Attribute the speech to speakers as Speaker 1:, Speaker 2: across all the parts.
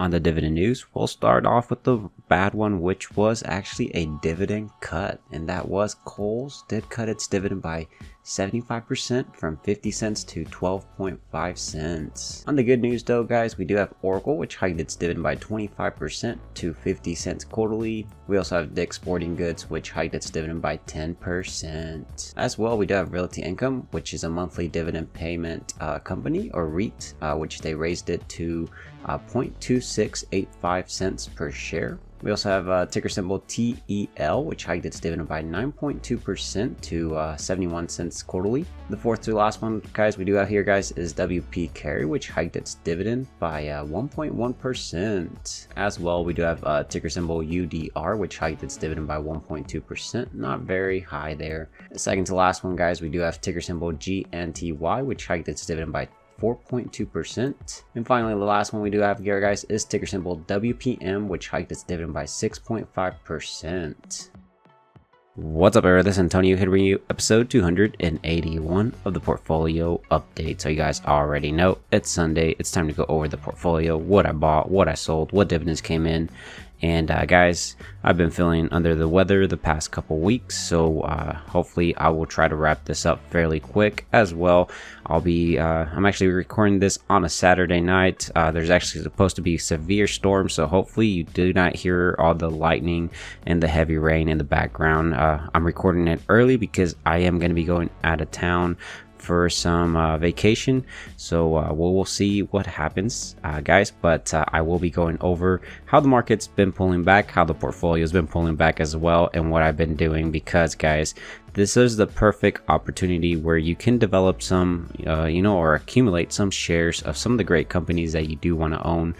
Speaker 1: On the dividend news, we'll start off with the bad one, which was actually a dividend cut, and that was Kohl's did cut its dividend by 75% from 50 cents to 12.5 cents. On the good news though, guys, we do have Oracle, which hiked its dividend by 25% to 50 cents quarterly. We also have Dick's Sporting Goods, which hiked its dividend by 10%. As well, we do have Realty Income, which is a monthly dividend payment company, or REIT, which they raised it to 0.2685 cents per share. We also have ticker symbol TEL, which hiked its dividend by 9.2% to 71 cents quarterly. The fourth to last one, guys, we do have here, guys, is WP Carry, which hiked its dividend by 1.1%. As well, we do have ticker symbol UDR, which hiked its dividend by 1.2%. Not very high there. The second to last one, guys, we do have ticker symbol GNTY, which hiked its dividend by 4.2%. And finally, the last one we do have here, guys, is ticker symbol WPM, which hiked its dividend by 6.5%. What's up, everyone? This is Antonio here bringing you episode 281 of the portfolio update. So you guys already know it's Sunday. It's time to go over the portfolio, what I bought, what I sold, what dividends came in. And guys, I've been feeling under the weather the past couple weeks, so hopefully I will try to wrap this up fairly quick as well. I'm actually recording this on a Saturday night. There's actually supposed to be severe storm, so hopefully you do not hear all the lightning and the heavy rain in the background. I'm recording it early because I am going to be going out of town for some vacation, so we'll see what happens, guys, but I will be going over how the market's been pulling back, how the portfolio's been pulling back as well, and what I've been doing, because guys, this is the perfect opportunity where you can develop some or accumulate some shares of some of the great companies that you do want to own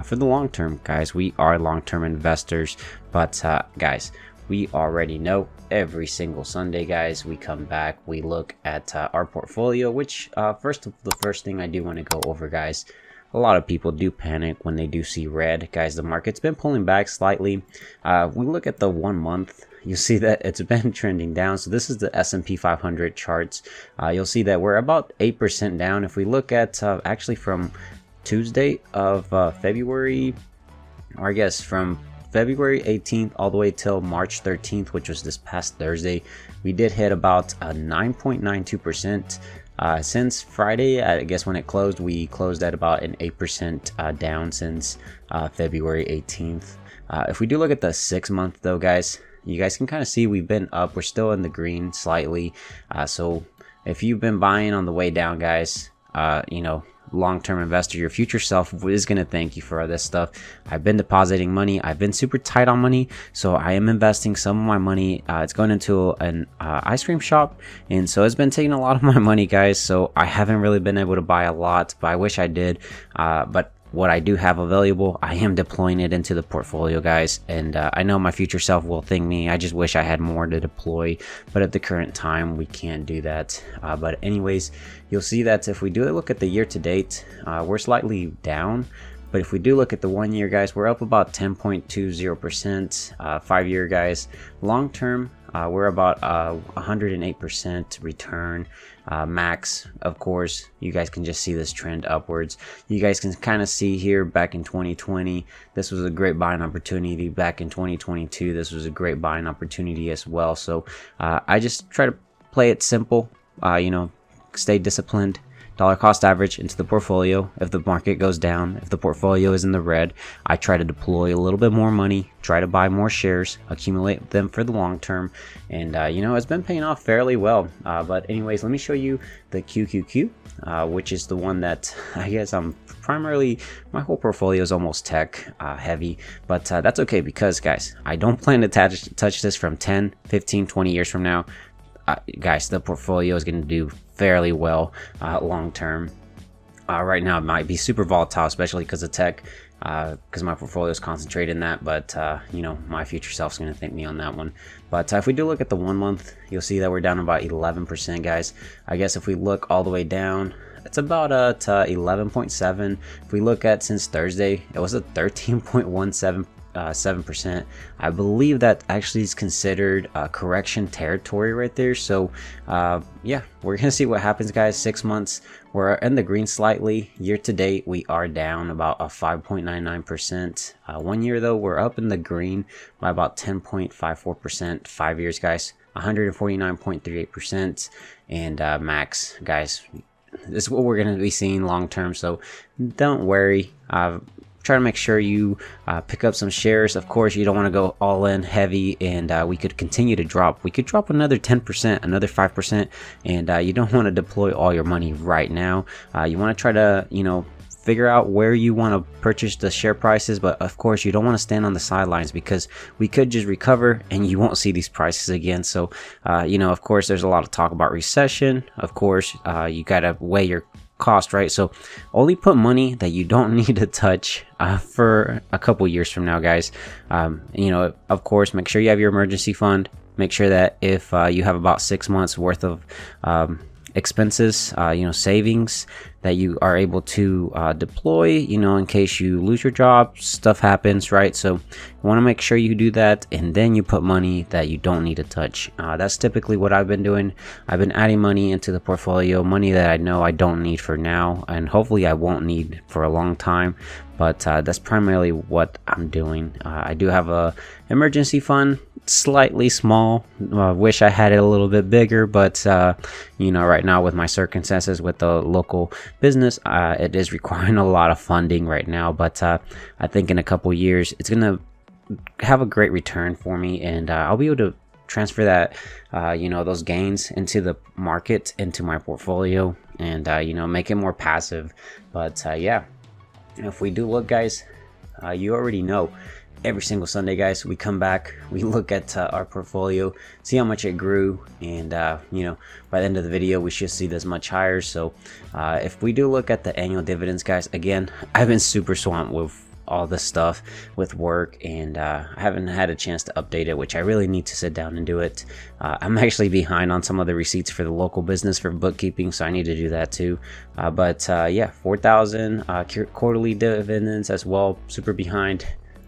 Speaker 1: for the long term. Guys, we are long-term investors, but guys, we already know every single Sunday, guys, we come back, we look at our portfolio, which the first thing I do want to go over, guys, a lot of people do panic when they do see red. Guys, the market's been pulling back slightly. We look at the 1 month, you'll see that it's been trending down. So this is the S&P 500 charts. You'll see that we're about 8% down. If we look at actually from Tuesday of February, or I guess from February 18th all the way till March 13th, which was this past Thursday, we did hit about 9.92%. Since Friday, I guess when it closed, we closed at about an 8% down since February 18th. If we do look at the 6 month though, guys, you guys can kind of see we've been up. We're still in the green slightly. So if you've been buying on the way down, guys, long-term investor, your future self is going to thank you for all this stuff. I've been depositing money. I've been super tight on money, so I am investing some of my money. It's going into an ice cream shop, and so it's been taking a lot of my money, guys, so I haven't really been able to buy a lot, but I wish I did. But what I do have available, I am deploying it into the portfolio, guys, and I know my future self will thank me. I just wish I had more to deploy, but at the current time we can't do that. But anyways, you'll see that if we do look at the year to date, we're slightly down, but if we do look at the 1 year, guys, we're up about 10.20%. 5 year, guys, long term, we're about 108% return. Max, of course, you guys can just see this trend upwards. You guys can kind of see here back in 2020, this was a great buying opportunity. Back in 2022, this was a great buying opportunity as well. So I just try to play it simple, stay disciplined, dollar cost average into the portfolio. If the market goes down, if the portfolio is in the red, I try to deploy a little bit more money, try to buy more shares, accumulate them for the long term, and it's been paying off fairly well. But anyways, let me show you the QQQ, which is the one that I guess I'm primarily, my whole portfolio is almost tech heavy, but that's okay, because guys, I don't plan to touch this from 10, 15, 20 years from now. Guys, the portfolio is going to do fairly well long term. Right now it might be super volatile, especially because of tech, because my portfolio is concentrated in that, but my future self's going to thank me on that one. But if we do look at the 1 month, you'll see that we're down about 11%, guys. I guess if we look all the way down, it's about to 11.7. If we look at since Thursday, it was a 13.17 7%. I believe that actually is considered correction territory right there. So yeah, we're gonna see what happens, guys. 6 months, we're in the green slightly. Year to date, we are down about a 5.99%. 1 year though, we're up in the green by about 10.54%. 5 years, guys, 149.38%. And max, guys, this is what we're going to be seeing long term, so don't worry. Try to make sure you pick up some shares. Of course, you don't want to go all in heavy, and we could continue to drop. We could drop another 10%, another 5%, and you don't want to deploy all your money right now. You want to try to, you know, figure out where you want to purchase the share prices, but of course you don't want to stand on the sidelines, because we could just recover and you won't see these prices again. So you know, of course, there's a lot of talk about recession. Of course, you gotta weigh your cost, right? So only put money that you don't need to touch for a couple years from now, guys. You know, of course, make sure you have your emergency fund. Make sure that if you have about 6 months worth of expenses, you know, savings, that you are able to deploy, you know, in case you lose your job, stuff happens, right? So you want to make sure you do that, and then you put money that you don't need to touch. That's typically what I've been doing. I've been adding money into the portfolio, money that I know I don't need for now, and hopefully I won't need for a long time. But that's primarily what I'm doing. I do have a emergency fund, slightly small. Wish I had it a little bit bigger, but you know, right now with my circumstances with the local business, it is requiring a lot of funding right now. But I think in a couple years it's gonna have a great return for me, and I'll be able to transfer that you know, those gains into the market, into my portfolio, and you know, make it more passive. But yeah, if we do look, guys, you already know, every single Sunday, guys, we come back, we look at our portfolio, see how much it grew, and you know, by the end of the video we should see this much higher. So if we do look at the annual dividends, guys, again, I've been super swamped with all this stuff with work, and I haven't had a chance to update it, which I really need to sit down and do it. I'm actually behind on some of the receipts for the local business for bookkeeping, so I need to do that too. But yeah, 4,000 quarterly dividends as well, super behind.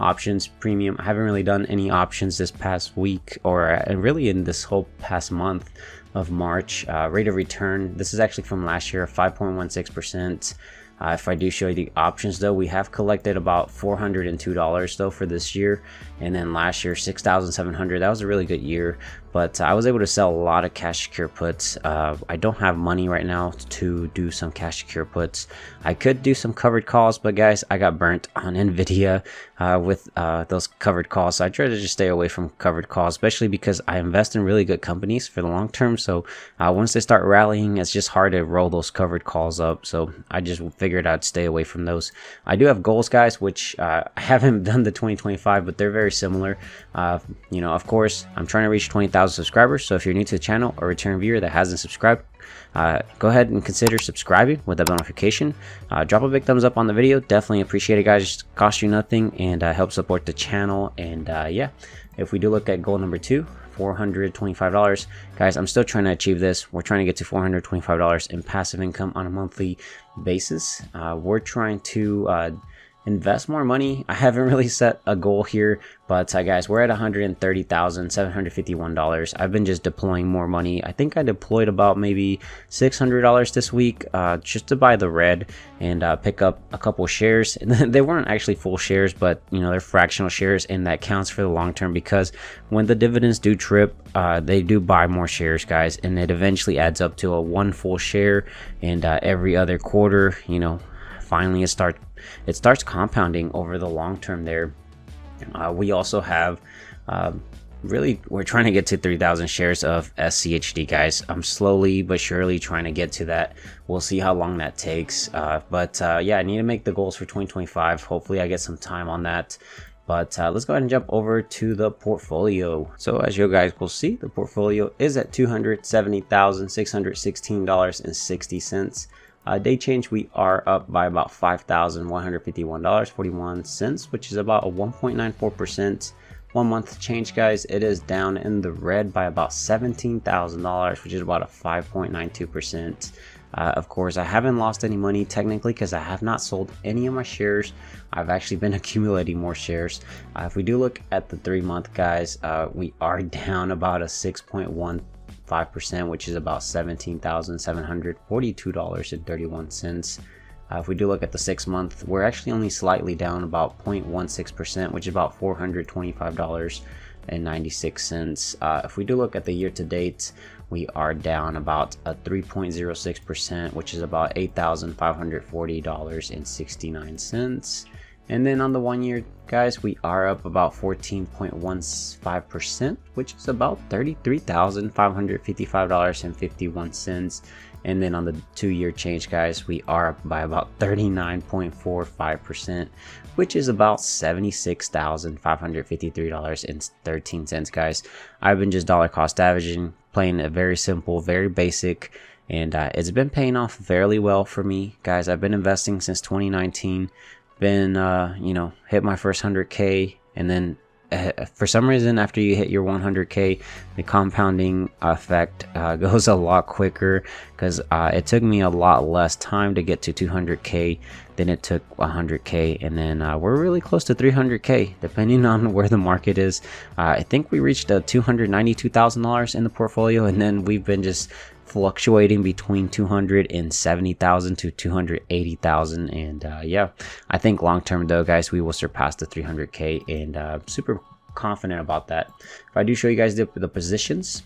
Speaker 1: Options premium, I haven't really done any options this past week, or really in this whole past month of March. Rate of return, this is actually from last year, 5.16%. If I do show you the options though, we have collected about $402 though for this year, and then last year $6,700. That was a really good year, but I was able to sell a lot of cash secure puts. I don't have money right now to do some cash secure puts. I could do some covered calls, but guys, I got burnt on Nvidia with those covered calls, so I try to just stay away from covered calls, especially because I invest in really good companies for the long term. So once they start rallying, it's just hard to roll those covered calls up, so I just figured I'd stay away from those. I do have goals, guys, which I haven't done the 2025, but they're very similar. You know, of course, I'm trying to reach 20,000 subscribers, so if you're new to the channel or return viewer that hasn't subscribed, go ahead and consider subscribing with that notification. Drop a big thumbs up on the video, definitely appreciate it, guys. Just cost you nothing, and help support the channel. And yeah, if we do look at goal number 2, $425, guys, I'm still trying to achieve this. We're trying to get to $425 in passive income on a monthly basis. We're trying to invest more money. I haven't really set a goal here, but guys, we're at $130,751. I've been just deploying more money. I think I deployed about maybe $600 this week just to buy the red and pick up a couple shares. And they weren't actually full shares, but you know, they're fractional shares, and that counts for the long term, because when the dividends do trip, they do buy more shares, guys, and it eventually adds up to a 1 full share. And every other quarter, you know, finally it starts compounding over the long term there. We also have really, we're trying to get to 3,000 shares of SCHD, guys. I'm slowly but surely trying to get to that. We'll see how long that takes, but yeah, I need to make the goals for 2025. Hopefully I get some time on that. But let's go ahead and jump over to the portfolio. So as you guys will see, the portfolio is at $270,616.60. Day change, we are up by about $5,151.41, which is about a 1.94%. 1 month change, guys, it is down in the red by about $17,000, which is about a 5.92%. Of course, I haven't lost any money technically because I have not sold any of my shares. I've actually been accumulating more shares. If we do look at the 3-month, guys, we are down about a 6.15%, which is about $17,742.31. If we do look at the 6-month, we're actually only slightly down about 0.16%, which is about $425.96. If we do look at the year to date, we are down about a 3.06%, which is about $8,540.69. And then on the 1 year, guys, we are up about 14.15%, which is about $33,555.51. And then on the 2-year change, guys, we are up by about 39.45%, which is about $76,553.13, guys. I've been just dollar cost averaging, playing a very simple, very basic, and it's been paying off fairly well for me, guys. I've been investing since 2019, been hit my first 100K, and then for some reason, after you hit your 100K, the compounding effect goes a lot quicker, because it took me a lot less time to get to 200K than it took 100K, and then we're really close to 300K depending on where the market is. I think we reached $292,000 in the portfolio, and then we've been just fluctuating between 270,000 to 280,000, and yeah, I think long term though, guys, we will surpass the 300K, and super confident about that. If I do show you guys the positions,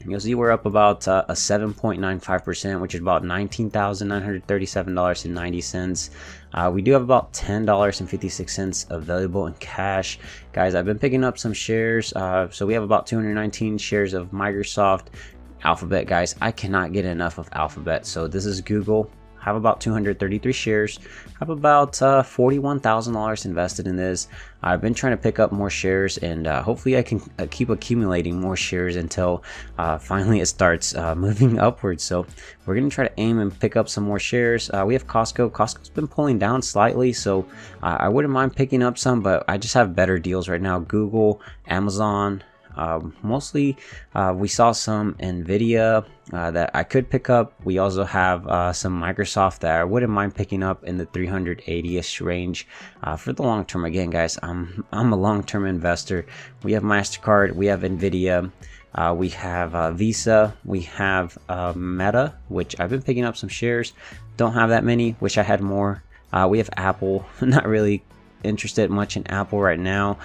Speaker 1: you'll see we're up about a 7.95%, which is about $19,937.90. We do have about $10.56 available in cash, guys. I've been picking up some shares, so we have about 219 shares of Microsoft. Alphabet, guys, I cannot get enough of Alphabet. So this is Google. Have about 233 shares. Have about $41,000 invested in this. I've been trying to pick up more shares, and hopefully I can keep accumulating more shares until finally it starts moving upwards. So we're gonna try to aim and pick up some more shares. We have Costco. Costco's been pulling down slightly, so I wouldn't mind picking up some, but I just have better deals right now. Google, Amazon. Mostly we saw some Nvidia that I could pick up. We also have some Microsoft that I wouldn't mind picking up in the 380ish range for the long term. Again, guys, I'm a long-term investor. We have MasterCard, we have Nvidia, we have Visa, we have Meta, which I've been picking up some shares. Don't have that many, wish I had more. We have Apple. Not really interested much in Apple right now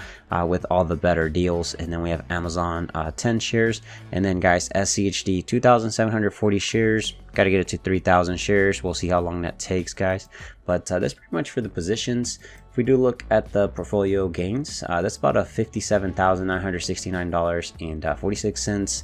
Speaker 1: with all the better deals. And then we have Amazon, 10 shares, and then, guys, SCHD 2,740 shares. Got to get it to 3,000 shares. We'll see how long that takes, guys, but that's pretty much for the positions. If we do look at the portfolio gains, that's about a $57,969.46.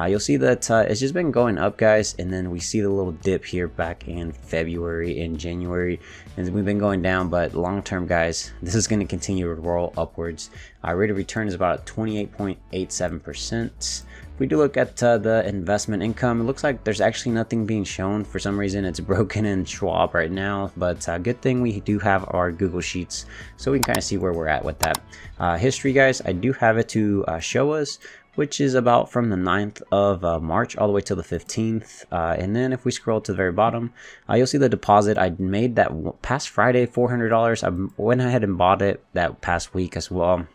Speaker 1: You'll see that it's just been going up, guys, and then we see the little dip here back in February and January, and we've been going down. But long term, guys, this is going to continue to roll upwards. Rate of return is about 28.87%. If we do look at the investment income, it looks like there's actually nothing being shown. For some reason, it's broken in Schwab right now, but good thing we do have our Google Sheets, so we can kind of see where we're at with that. History, guys, I do have it to show us, which is about from the 9th of March all the way till the 15th. And then if we scroll to the very bottom, you'll see the deposit I made that past Friday, $400. I went ahead and bought it that past week as well.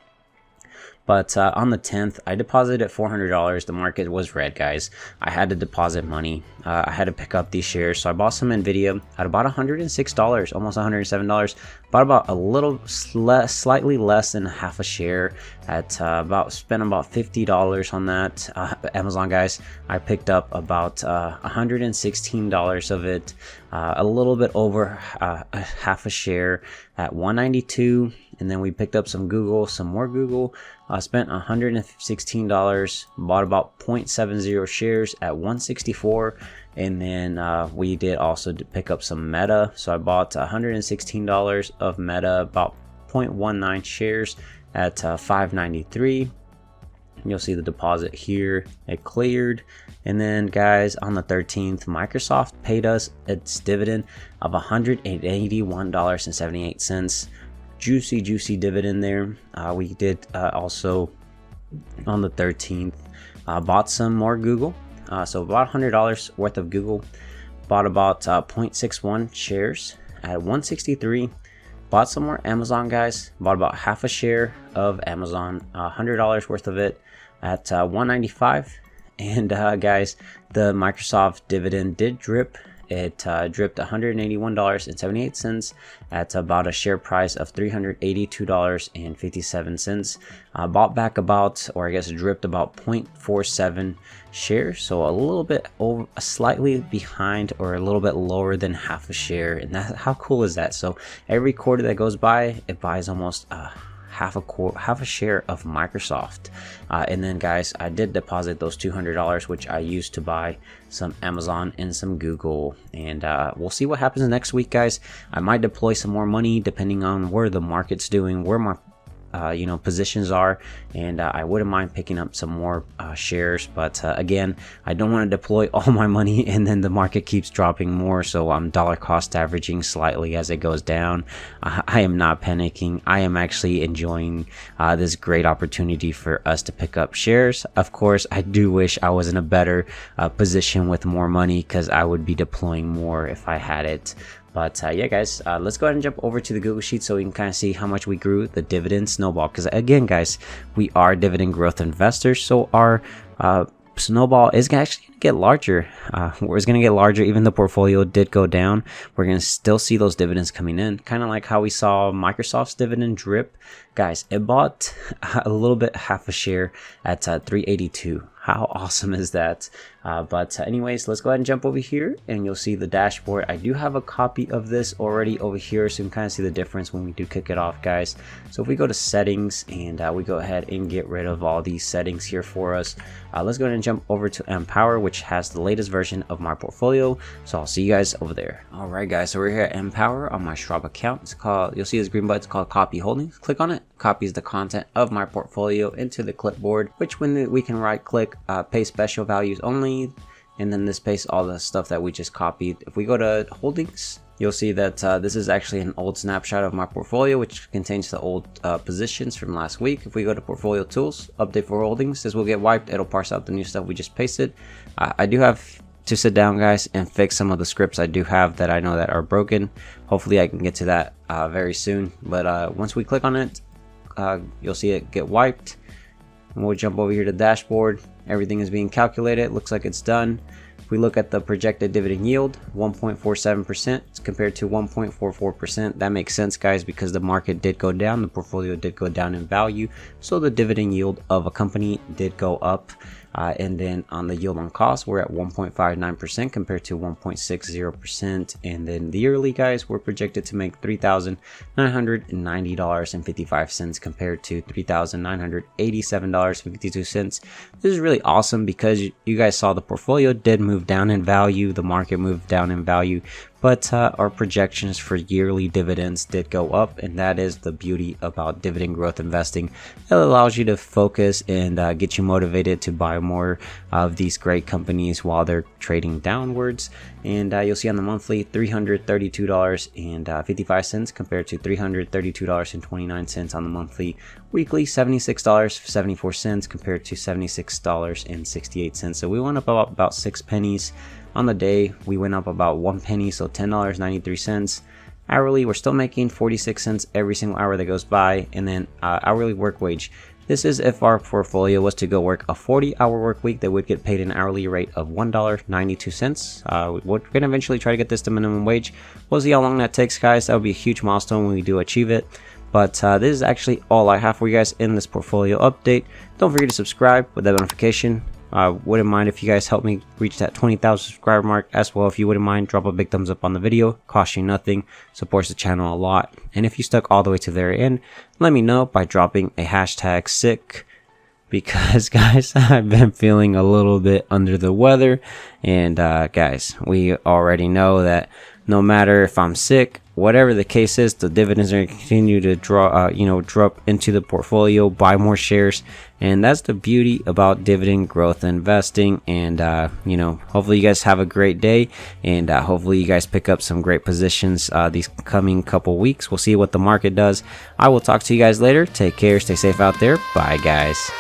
Speaker 1: But on the 10th, I deposited $400. The market was red, guys. I had to deposit money. I had to pick up these shares. So I bought some Nvidia at about $106, almost $107. Bought about a little slightly less than half a share at spent about $50 on that. Amazon, guys, I picked up about $116 of it, a little bit over half a share at $192. And then we picked up some Google, some more Google. Spent $116, bought about 0.70 shares at $164. And then we did also pick up some Meta. So I bought $116 of Meta, about 0.19 shares at $593. You'll see the deposit here. It cleared. And then, guys, on the 13th, Microsoft paid us its dividend of $181.78. Juicy dividend there. We did also on the 13th bought some more Google, so about $100 worth of Google. bought about 0.61 shares at 163. Bought some more Amazon, guys. Bought about half a share of Amazon, $100 worth of it at 195. And guys, the Microsoft dividend did drip. It dripped $181.78 at about a share price of $382.57. Bought back about, or I guess dripped about 0.47 shares, so a little bit over, slightly behind, or a little bit lower than half a share. And that, how cool is that? So every quarter that goes by, it buys almost half a share of Microsoft. And then guys, I did deposit those $200, which I used to buy some Amazon and some Google. And we'll see what happens next week, guys. I might deploy some more money depending on where the market's doing, where my positions are, and I wouldn't mind picking up some more shares, but again, I don't want to deploy all my money and then the market keeps dropping more, so I'm dollar cost averaging slightly as it goes down. I am not panicking. I am actually enjoying this great opportunity for us to pick up shares. Of course, I do wish I was in a better position with more money, because I would be deploying more if I had it. But yeah, guys, let's go ahead and jump over to the Google Sheet so we can kind of see how much we grew the dividend snowball. Because again, guys, we are dividend growth investors, so our snowball is actually going to get larger. It's going to get larger. Even the portfolio did go down, we're going to still see those dividends coming in, kind of like how we saw Microsoft's dividend drip. Guys, it bought a little bit, half a share at 382. How awesome is that? But anyways, let's go ahead and jump over here and you'll see the dashboard. I do have a copy of this already over here, so you can kind of see the difference when we do kick it off, guys. So if we go to settings and we go ahead and get rid of all these settings here for us, let's go ahead and jump over to Empower, which has the latest version of my portfolio. So I'll see you guys over there. All right, guys, so we're here at Empower on my Schwab account. It's called, you'll see this green button, it's called Copy Holdings. Click on it, copies the content of my portfolio into the clipboard, which when we can right click, paste special values only, and then this pastes all the stuff that we just copied. If we go to holdings, you'll see that this is actually an old snapshot of my portfolio, which contains the old positions from last week. If we go to portfolio tools, update for holdings, this will get wiped. It'll parse out the new stuff we just pasted. I do have to sit down, guys, and fix some of the scripts I do have that I know that are broken. Hopefully I can get to that very soon. But once we click on it, you'll see it get wiped. And we'll jump over here to dashboard. Everything is being calculated. Looks like it's done. If we look at the projected dividend yield, 1.47% compared to 1.44%. That makes sense, guys, because the market did go down, the portfolio did go down in value, so the dividend yield of a company did go up. And then on the yield on cost, we're at 1.59% compared to 1.60%. And then the yearly, guys, we're projected to make $3,990.55 compared to $3,987.52. This is really awesome because you guys saw the portfolio did move down in value, the market moved down in value, but our projections for yearly dividends did go up, and that is the beauty about dividend growth investing. It allows you to focus and get you motivated to buy more of these great companies while they're trading downwards. And you'll see on the monthly, $332.55 compared to $332.29 on the monthly. Weekly, $76.74 compared to $76.68. So we went up about 6 pennies. On the day, we went up about 1 penny, so $10.93. Hourly, we're still making 46 cents every single hour that goes by. And then hourly work wage. This is if our portfolio was to go work a 40-hour work week, they would get paid an hourly rate of $1.92. We're going to eventually try to get this to minimum wage. We'll see how long that takes, guys. That would be a huge milestone when we do achieve it. But this is actually all I have for you guys in this portfolio update. Don't forget to subscribe with that notification. Wouldn't mind if you guys help me reach that 20,000 subscriber mark as well. If you wouldn't mind, drop a big thumbs up on the video. Costs you nothing, supports the channel a lot. And if you stuck all the way to the very end, let me know by dropping a hashtag sick, because guys, I've been feeling a little bit under the weather. And guys, we already know that no matter if I'm sick, whatever the case is, the dividends are going to continue to drop into the portfolio, buy more shares. And that's the beauty about dividend growth investing. And hopefully you guys have a great day, and hopefully you guys pick up some great positions these coming couple weeks. We'll see what the market does. I will talk to you guys later. Take care, stay safe out there. Bye, guys.